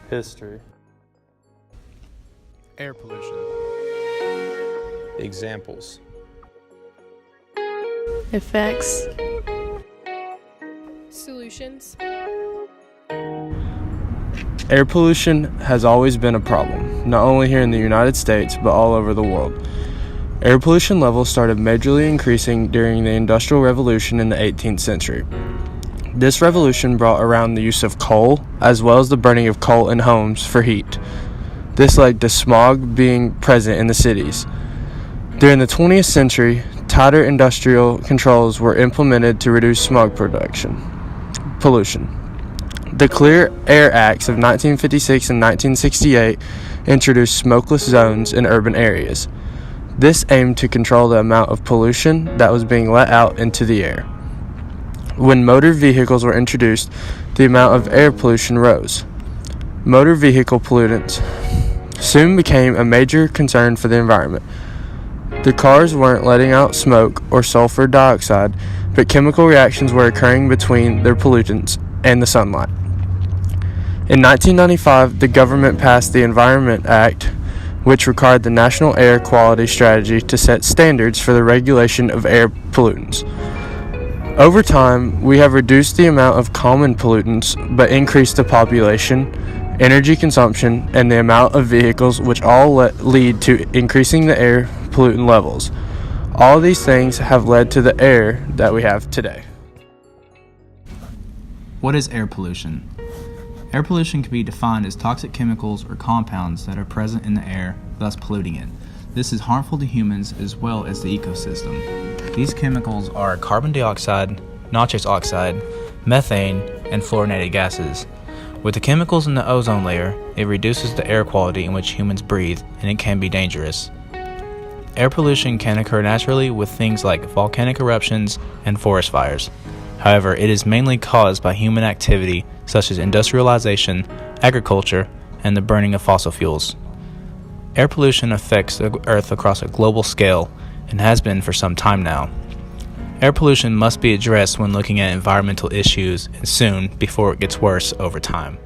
History. Air pollution. Examples. Effects. Solutions. Air pollution has always been a problem, not only here in the United States, but all over the world. Air pollution levels started majorly increasing during the Industrial Revolution in the 18th century. This revolution brought around the use of coal, as well as the burning of coal in homes for heat. This led to smog being present in the cities. During the 20th century, tighter industrial controls were implemented to reduce smog pollution. The Clear Air Acts of 1956 and 1968 introduced smokeless zones in urban areas. This aimed to control the amount of pollution that was being let out into the air. When motor vehicles were introduced, the amount of air pollution rose. Motor vehicle pollutants soon became a major concern for the environment. The cars weren't letting out smoke or sulfur dioxide, but chemical reactions were occurring between their pollutants and the sunlight. In 1995, the government passed the Environment Act, which required the National Air Quality Strategy to set standards for the regulation of air pollutants. Over time, we have reduced the amount of common pollutants, but increased the population, energy consumption, and the amount of vehicles, which all lead to increasing the air pollutant levels. All these things have led to the air that we have today. What is air pollution? Air pollution can be defined as toxic chemicals or compounds that are present in the air, thus polluting it. This is harmful to humans as well as the ecosystem. These chemicals are carbon dioxide, nitrous oxide, methane, and fluorinated gases. With the chemicals in the ozone layer, it reduces the air quality in which humans breathe, and it can be dangerous. Air pollution can occur naturally with things like volcanic eruptions and forest fires. However, it is mainly caused by human activity such as industrialization, agriculture, and the burning of fossil fuels. Air pollution affects the Earth across a global scale and has been for some time now. Air pollution must be addressed when looking at environmental issues, and soon before it gets worse over time.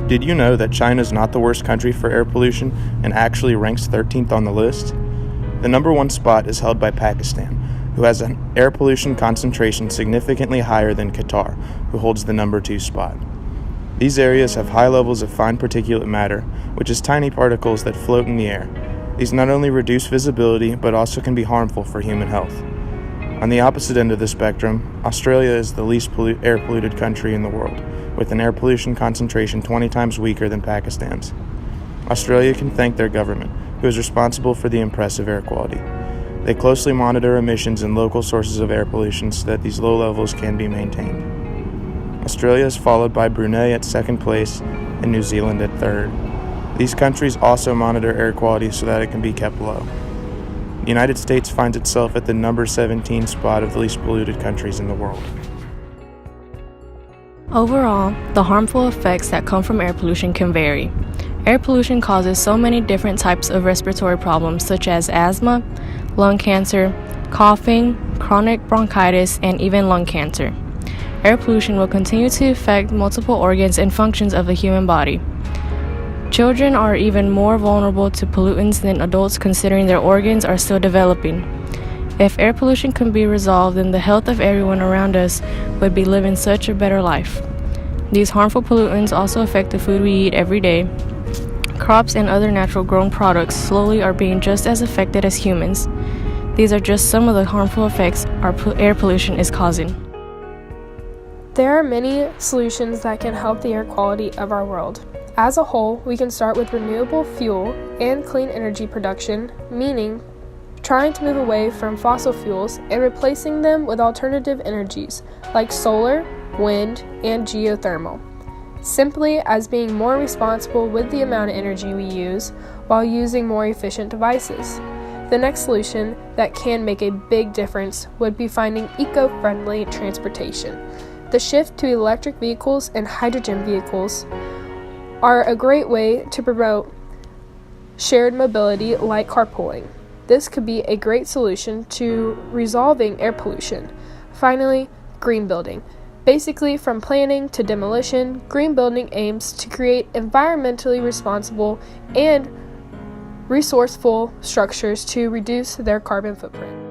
Did you know that China is not the worst country for air pollution and actually ranks 13th on the list? The number one spot is held by Pakistan, who has an air pollution concentration significantly higher than Qatar, who holds the number 2 spot. These areas have high levels of fine particulate matter, which is tiny particles that float in the air. These not only reduce visibility, but also can be harmful for human health. On the opposite end of the spectrum, Australia is the least air polluted country in the world, with an air pollution concentration 20 times weaker than Pakistan's. Australia can thank their government, who is responsible for the impressive air quality. They closely monitor emissions and local sources of air pollution so that these low levels can be maintained. Australia is followed by Brunei at second place and New Zealand at third. These countries also monitor air quality so that it can be kept low. The United States finds itself at the number 17 spot of the least polluted countries in the world. Overall, the harmful effects that come from air pollution can vary. Air pollution causes so many different types of respiratory problems such as asthma, lung cancer, coughing, chronic bronchitis, and even lung cancer. Air pollution will continue to affect multiple organs and functions of the human body. Children are even more vulnerable to pollutants than adults considering their organs are still developing. If air pollution can be resolved, then the health of everyone around us would be living such a better life. These harmful pollutants also affect the food we eat every day. Crops and other natural grown products slowly are being just as affected as humans. These are just some of the harmful effects our air pollution is causing. There are many solutions that can help the air quality of our world. As a whole, we can start with renewable fuel and clean energy production, meaning trying to move away from fossil fuels and replacing them with alternative energies like solar, wind, and geothermal. Simply as being more responsible with the amount of energy we use while using more efficient devices. The next solution that can make a big difference would be finding eco-friendly transportation. The shift to electric vehicles and hydrogen vehicles are a great way to promote shared mobility like carpooling. This could be a great solution to resolving air pollution. Finally, green building. Basically, from planning to demolition, green building aims to create environmentally responsible and resourceful structures to reduce their carbon footprint.